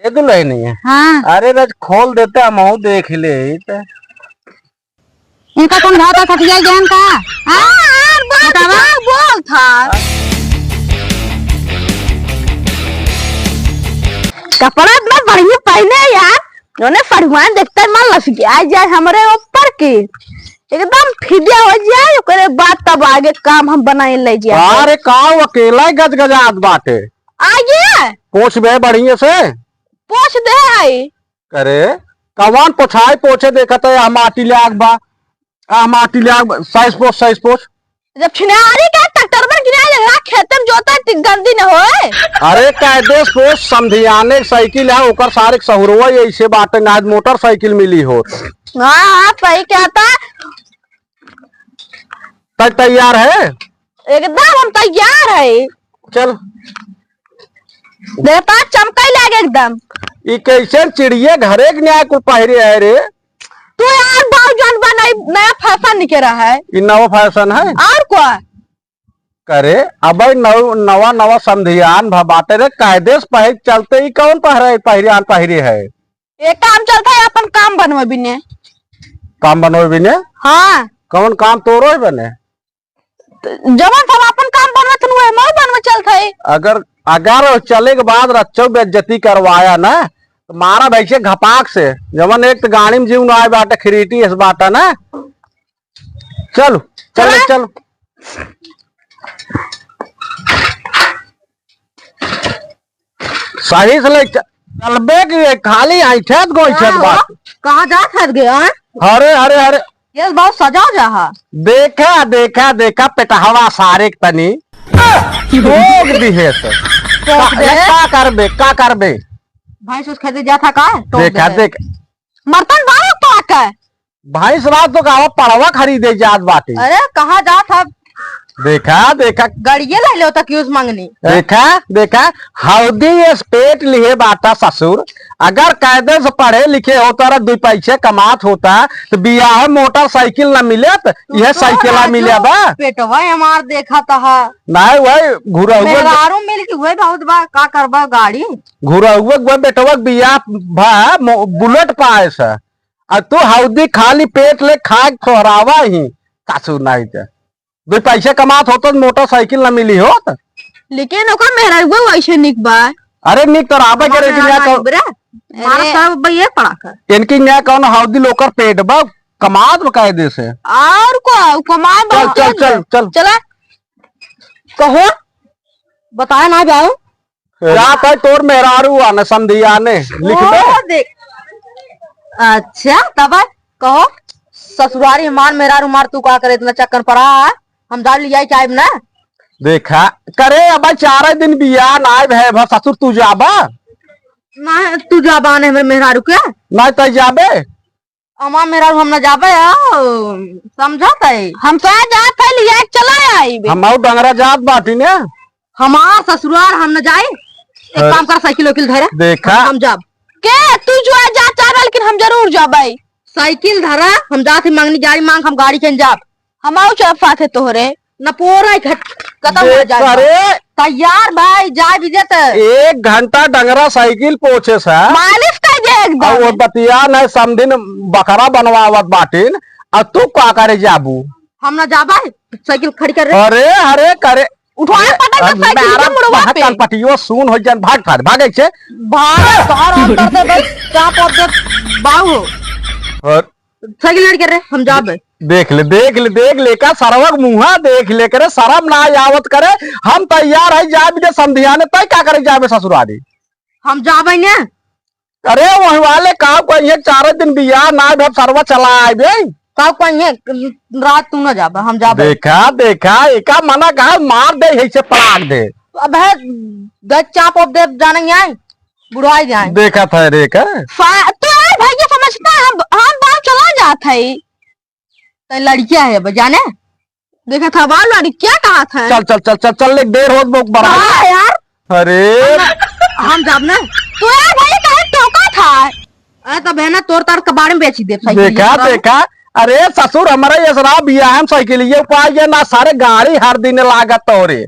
ये दुल्हन नहीं है। हाँ। अरे रज खोल देते हम देख ले तो। इनका कौन भाव था खटिया जैन का? बोल था कपड़ा इतना बढ़िया पहने यार, उन्होंने फरमान देखते मन लस गया जाए हमारे ऊपर की एकदम फिदिया हो जाए, ओकरे बाद तब आगे काम हम बनाए ले जाए। अरे काव अकेला ही गजगजात बाटे। आगे पोछ बे बढ़िया से पोछ दे आई। करे कवान पोछाई पोछे देखा तो माटी ले आग बा माटी ले आग साइज पोछ जब छिनारी का ट्रैक्टर में गिरा लगा खेत में जोता गंदी न होए। अरे कायदे पोछ समझियाने साइकिल है ओकर सारे सहुरवा ऐसे बाटे ना मोटरसाइकिल मिली हो। हाँ सही कहता। तैयार है एकदम हम तैयार है। चल देखता चमकई लगे एकदम। ये कैसे चिड़िया घरे के न्याय को पहरे है रे। तू यार बहुत जान बना नया फैशन निकल रहा है। ये नवा फैशन है और क्या करे अब नवा समधियान बाटे रे कायदे से पहले चलते ही कौन पहरे है। एक काम चलता है अपन काम बनवे बिने। काम बनवे बिने? हाँ। कौन काम तोरो ही बने? जवन सब अपन काम बनवे तनु है मैं बनवे चलता है। अगर चले के बाद रच्चो बेइज्जती करवाया ना तो मारा भैसे घपाक से जवन एक तो गाड़ी में जीव न आए बाटे खरीटी इस बाटा ना। चलो चलो चलो सही से ले चलबे की खाली ऐठत गोइठत बात। कहाँ जात है गया? अरे अरे अरे ये बहुत सजा जा। देखा पेटहवा सारे तनी ठोक दिहे से का करबे भैंस उस खेते जा था का देखा देख मर्तन बारो पाक है भैंस रात तो गावा पड़वा खरीदे जात बाटे। अरे कहाँ जा था? देखा गड़िए ले लो तक यूज मांगनी। देखा हौदी पेट लिए बाटा ससुर अगर कायदे से पढ़े लिखे होता रहा 2 पैसे कमात होता तो बियाह मोटरसाइकिल न मिले तो यह साइकिल मिले बा पेटवा हमार देखा था नहीं वही घुरा मिल के हुए बहुत बा का करबा गाड़ी घुरा बेटवा बियाह भा बुलेट पाए से तू हौदी खाली पेट ले खा खोरावा ही कासू नहीं थे 2 पैसे कमात होता तो मोटरसाइकिल न मिली हो। लेकिन ओकर मेरा वैसे निक बा। अरे निक तो राबे करे कि न्या कौन मारा सब भैया पड़ा कर इनकी न्या कौन हौदी लोकर पेट बा कमात कायदे से और को कमा चल चला कहो बताया ना जाओ रात है तोर मेहरारू आने समधिया ने लिख दे। अच्छा तब कहो ससुरारी मान मेहरारू मार तू का करे इतना चक्कर पड़ा हम डाल लिया चाहे ना। देखा करे अब 4 दिन बियाह ना है ससुर तू जाबा ना तू जाबा ने मेहरारू क्या ना तय जाबे अमा मेहरारू हम ना जाबे समझाता है हम तो जात है लिया चला आई हम डंगरा जात बाटी ने हमार ससुराल हम न जाए। एक काम कर साइकिल वकील धरे देखा हम जाब के तू जो है जा चाह लेकिन हम जरूर जाबे। साइकिल धरा हम जाते मांगनी गाड़ी मांग हम गाड़ी के जाब हम आओ चफा थे तोहरे न पोरा खत्म हो जाए। तैयार भाई जाए विजेत 1 घंटा डंगरा साइकिल पहुंचे सा मालिश कर दे एकदम वो बतिया न समदिन बकरा बनवावत बाटिन और तू का करे जाबू हम ना जाबा साइकिल खड़ी कर अरे करे उठाए पटक साइकिल के मुड़वा पे पटियो सुन हो जान भागे छे भाग बाहर अंदर दे बस चाप और दे बाऊ और साइकिल लड़ कर रहे हम जाबे देख ले का सरवक मुहा देख ले करे शर्म ना आवत करे हम तैयार है जाबे दे समधिया ने तय का करे जाबे ससुरारी हम जाबे ने। अरे वही वाले का कोई 4 दिन बियाह ना भब सरवा चला आबे का कोई रात तू ना जाबे हम जाबे। देखा एका मना कहा मार दे है से पड़ाक दे अब है गच चाप ऑफ दे जाने आए बुढ़ाई जाए देखा था रे का तो भैया समझता हम बाहर चला जात है तो लड़कियां है बजाने देखा था बाल लड़कियां कहा था चल एक देर हो बड़ा यार। अरे हम जब ना तो यार भाई कहे टोका था अरे तब है ना तोर तार कबाड़ में बेची दे देखा अरे ससुर हमारा ये बियाह साइकिल ये पाए ना सारे गाड़ी हर दिन लागत तोरे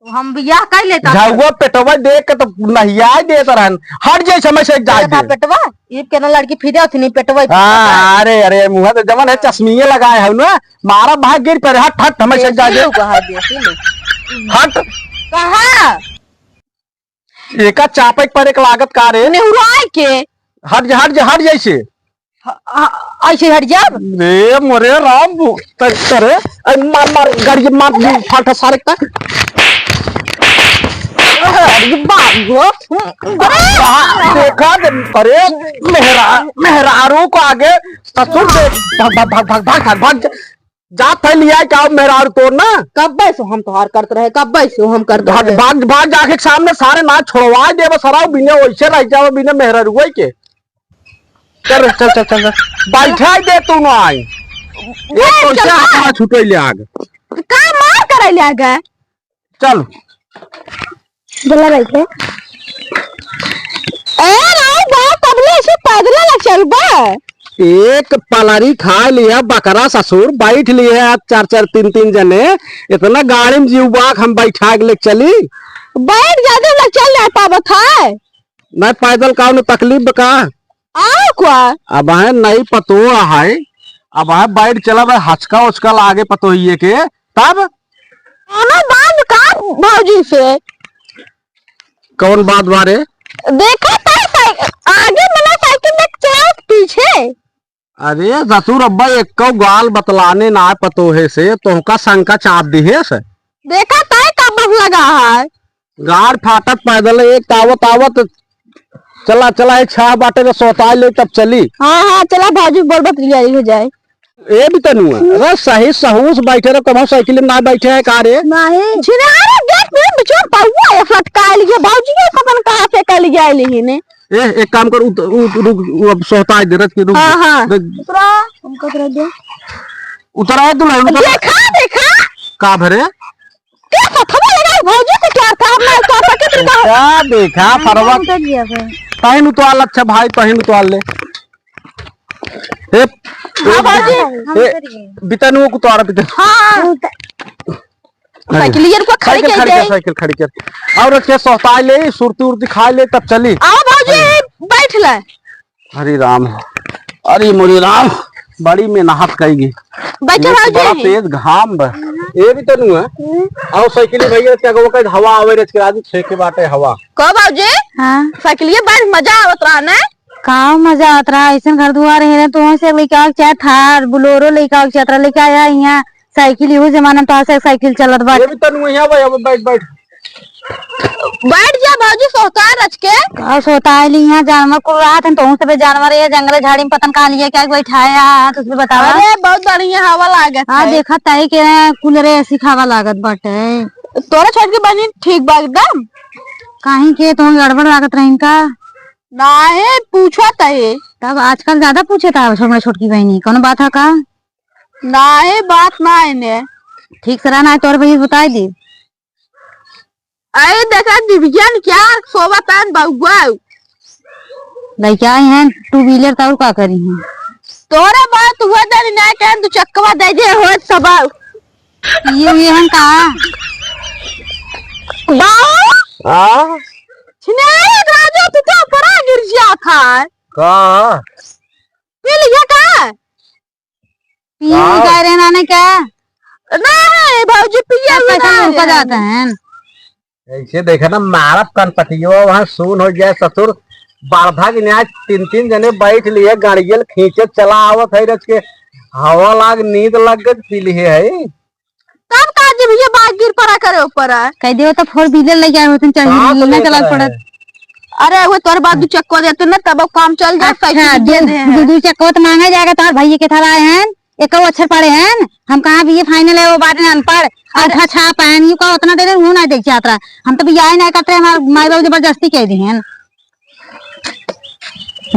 हम बियाह कर लेता झगुआ पेटवा देख के तो नहिया देत रहन। हट जाए समय से जा था पेटवा ये केना लड़की फिरे थी नहीं पेटवा हाँ अरे अरे मुँह तो जमन है चश्मिए लगाए है ना मारा भाग गिर पर हट हट हमें से जा हट कहा एका चापे पर एक लागत का रे नेहुराय के हट जैसे ऐसे हट जा रे मोरे राम करे मार गाड़ी मार फाट सारे का देखा अरे मेहरारू को आगे ससुर भाग जात है लिया क्या मेहरारू तो ना कब बैसो हम तोहार करते रहे कब बैसो हम करते रहे भाग जाके सामने सारे ना छोड़वा दे सराव बिना वैसे रह जाओ बिना मेहरारू के चल बैठा दे तू ना आई छुटे ले आगे का मार करे ले आगे चल बोला बैठे ए राव बा तबले से पैदल लग चल बा एक पलारी खा लिया बकरा ससुर बैठ लिए चार चार तीन जने इतना गाड़ी में जीवबाक हम बैठा के ले चली बैठ जाते लग चल जाता बताए नहीं पैदल का तकलीफ का आओ क्या अब है नहीं पतो है अब है बैठ चला भाई हचका उचका आगे पतो ही के तब बात का भाजी से कौन बात बारे देखा था आगे मना साइकिल में चला पीछे अरे ससुर अब्बा एक गाल बतलाने ना पतो है से तो शंका चाप दी है से देखा था कब लगा है गाड़ फाटत पैदल एक तावत चला एक छा बाटे में सोता ले तब चली हाँ चला भाजी बोल बत हो जाए ए भी तनु अरे सही सहूस बैठे रहो कम साइकिल में ना बैठे है कारे नहीं छिनारे गेट में बिचो पाउआ है फटका लिए भाजी के पता कहां से कल गया लेही ने ए एक काम कर रुक सोता दे रत की रुक हां उतरा हमको उतरा दे उतरा दुल्हन देखा का भरे क्या खबर लगा भाजी को क्या था मैं पापा के क्या देखा फरवा पहन तो आल अच्छा भाई पहन तो आल ले बितनु को तोरा बितन हां साइकिल को साइकिल खड़ी कर और के सोता ले सुरती उर्ती खा ले तब चली आओ भाजी बैठ ले हरि राम अरे मोरी राम बड़ी मेहनत करेगी बैठो बड़ा तेज घाम ये भी तनु है आओ साइकिल भैया क्या वो कह हवा आवे रे के आदमी छे के बाटे हवा को भाजी हां साइकिल ये बैठ मजा आवत रहा ना का मजा आत रहा ऐसा घर दुआर है तो से लेके चाहे थार बुलोरो लेके चाहे लेके आया यहाँ साइकिल हो जमाना तो ऐसे साइकिल चलत बा ये भी तनु यहां भाई बैठ जा भाजी सोता है रच के का सोता है यहाँ जानवर को रात है तो से जानवर है जंगल झाड़ी में पतन का लिया क्या बैठाया तो उसमें बतावा अरे बहुत बढ़िया हवा लागत हां देखा ताई के कूलरे ऐसी हवा लागत बाटे तोरा छोड़ के बनी ठीक बा एकदम काहे के तो गड़बड़ लागत रही का ना है पूछो तय तब आजकल ज्यादा पूछे था छोटकी बहनी कौन बात है का ना है बात ना है ने ठीक से रहना है तोर भैया बता दी अरे देखा दिव्यान क्या सोवा पैन बाबुआ नहीं क्या है टू व्हीलर ताऊ का करी है तोरा बात हुआ दे ना कहन तू चक्कवा दे दे हो सब ये हम का हां छिनारे राजू तू तो परा गिर गया था का पी लिया का पी का रे नाने क्या नहीं भौजी पिया पैसा रुक जाता है ऐसे देखा ना मारब कनपटियो वहां सुन हो गया ससुर बारधा के न्याय तीन जने बैठ लिए गाड़ियल खींचे चला आवत है रच के हवा लाग नींद लग गई पी लिए है तब का जब ये बात गिर पड़ा करे ऊपर है कह दियो तो 4 व्हीलर ले जाए होतन चाहिए ना चला पड़त अरे वो तोर बात दू चक्को देते ना तब काम चल जाए साइकिल दू चक्को तो मांगा जाएगा तार भैया के थाला हैं एक अक्षर पढ़े हैं हम कहाँ भी ये फाइनल है वो बात अनपढ़ आधा छाप है यू का उतना देर हूं ना देख छात्रा हम तो भी आए ना करते हमारे माई बाबू जबरदस्ती कह दी हैं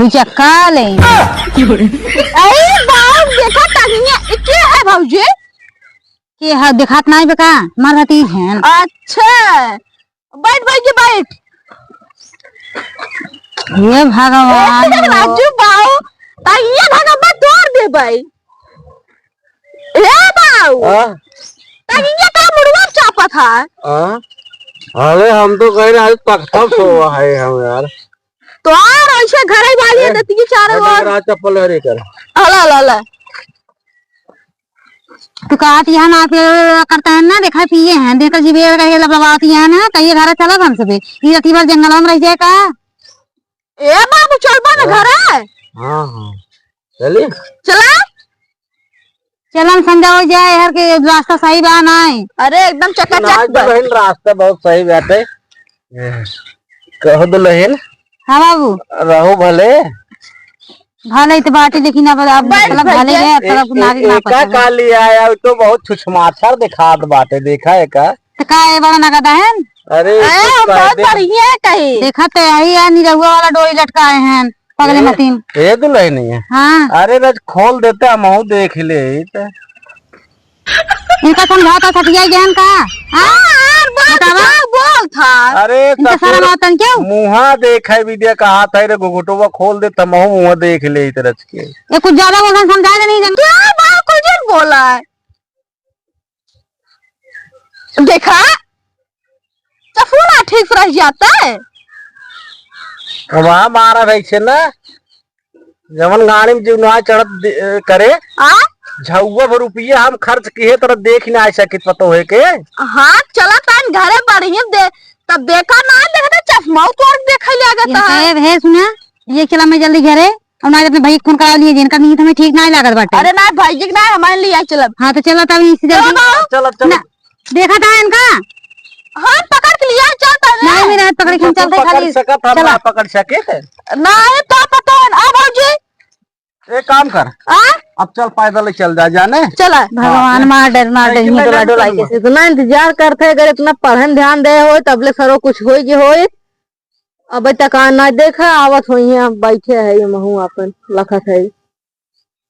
चक्का ले अरे बाप देखा टांगिया क्या है भौजी के है दिखात नहीं बेका मार भतीज हैं अच्छा बैठ बैठ ये भगवान राजू बाऊ टांगिया भगवा तोड़ दे भाई ए बाऊ टांगिया का मुड़वा चापा था अरे हम तो कह रहे आज तख्ता सोवा है हम यार। तो यार ऐसे घर ही वाली देती है चारों ओर। मेरा चप्पल हरे कर। अला अला अला तो कहती है ना करता है ना देखा पिए हैं देखकर जीवे कहिए लबलबाती है ना कहिए घर चला हम सब ये रती बार जंगल में रह जाए का। ए बाबू चल बा ना घर है। हाँ हाँ चलिए चला चलन समझाओ जाए हर के रास्ता सही बा नहीं। अरे एकदम चकाचक बा। दुल्हन रास्ता बहुत सही बाटे। कहो दुल्हन हाँ बाबू रहो भले भले तो बाटी लेकिन अब मतलब भले है तरफ नारी ना एका का लिया आया तो बहुत छुछमाछर दिखात बाटे देखा है का। तो का ये बड़ा नगद है अरे हम बहुत बढ़िया है कहीं। देखा तो यही है निरहुआ वाला डोरी लटकाए हैं पगले मतीन। ये दुल्हन है। हाँ अरे रज खोल देते हम देख ले तो। इनका समझाता सटिया ज्ञान का। बोल था। अरे इनका सारा बातन क्यों मुहा देखे विद्या कहा था रे घुटुआ खोल दे तमहू मुहा देख ले तरह के। ये कुछ ज्यादा बोलना समझा दे नहीं क्या बात कुछ बोला है देखा चफूना ठीक से रह जाता है। वहाँ मारा रही छे ना जवन गाड़ी में जीवना चढ़त करे आ झुआ भर रुपया हम खर्च किए तरह देख ना सके पतो है के। हाँ चला तान घरे बढ़िया दे तब देखा ना देखा चश्मा तो देखे लगा था। है सुना ये चला मैं जल्दी घरे और ना अपने भाई फोन करा लिए जिनका नींद हमें ठीक नहीं लागत बाटे। अरे ना भाई जी ना हमारे लिए चल। हाँ तो चलो तब इसी जल्दी चलो चलो देखा था इनका। हाँ पकड़ के लिया चलता नहीं मेरा पकड़ के चलते खाली सकत हम ना पकड़ सके थे। ना तो पता है आ भाजी एक काम कर आ अब चल पैदल ही चल जा जाने। चला भगवान मार डर ही डोला डोला कैसे इतना इंतजार करते अगर इतना पढ़न ध्यान दे हो तबले सरो कुछ हो जे हो। अब तक ना देखा आवत हो बैठे है ये महू अपन लखत है।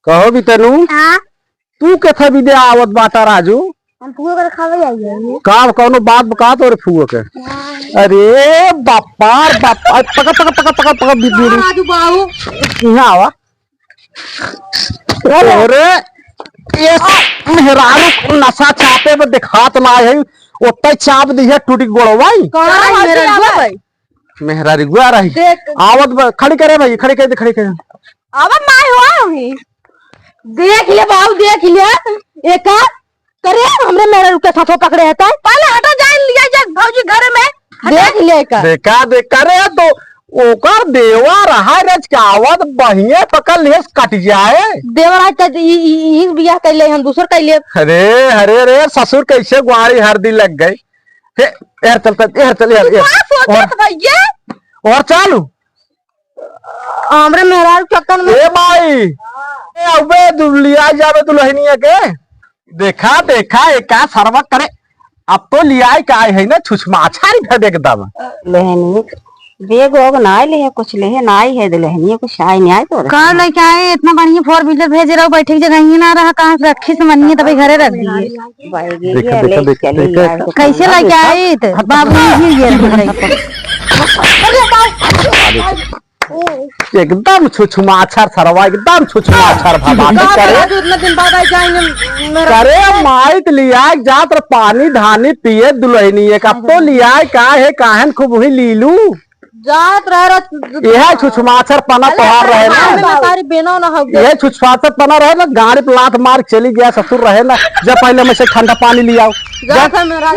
कहो भी तनु हां तू कथा विद्या आवत बाटा राजू हम पुआ कर खावे आइए काम कौनो बात बका तो फुओ के। अरे बापार बाप पकड़ पकड़ पकड़ पकड़ पकड़ बिजली राजू बाबू यहाँ आवा। अरे ये मेहरारू नशा चापे में दिखात ना है ओते चाप दी है टूटी गोड़वाई मेहरारी गुआ रही आवत खड़ी करे भाई खड़ी कर दे खड़ी कर। अब माय हुआ ही देख ले बाबू देख ले एक करे हमरे मेरे रुके साथों पकड़े है पहले हटा जाए लिया जा भौजी घर में देख ले का देखा देख करे तो ओकर देवा रहा रज के आवत बहिए पकड़ ले कट जाए। देवरा का ई बियाह कर ले हम दूसर कर ले। अरे अरे अरे ससुर कैसे गुआरी हरदी लग गई हे यार चल यार और चालू हमरे मेहरार चक्कर में ए माई अबे दुलिया जावे दुल्हनिया के देखा देखा एका सरवा करे अब तो लिया का है ना छुछमाछारी भर एकदम लहनी बेग होग नाई ले कुछ ले नाई है दुल्हनिया कुछ आई नहीं आई तो कहाँ लेके आए इतना बढ़िया 4 व्हीलर भेज रहा हूँ बैठे जगह ही ना रहा कहाँ से रखी से मनिए तभी घरे रख दिए कैसे लेके आए बाबू एकदम छुछमाछर सरवा एकदम छुछमाछर भबानी करे इतना दिन बाद आई जाएंगे करे माइक लिया जात पानी धानी पिए दुल्हनिया का तो लिया का है काहन खूब ही लीलू जात रह यह छुछमाछर पना तोहार रहे ना सारी बेनो ना हो यह छुछमाछर पना रहे ना गाड़ी पे लात मार चली गया ससुर रहे ना जब पहले में से ठंडा पानी लिया जा मेरा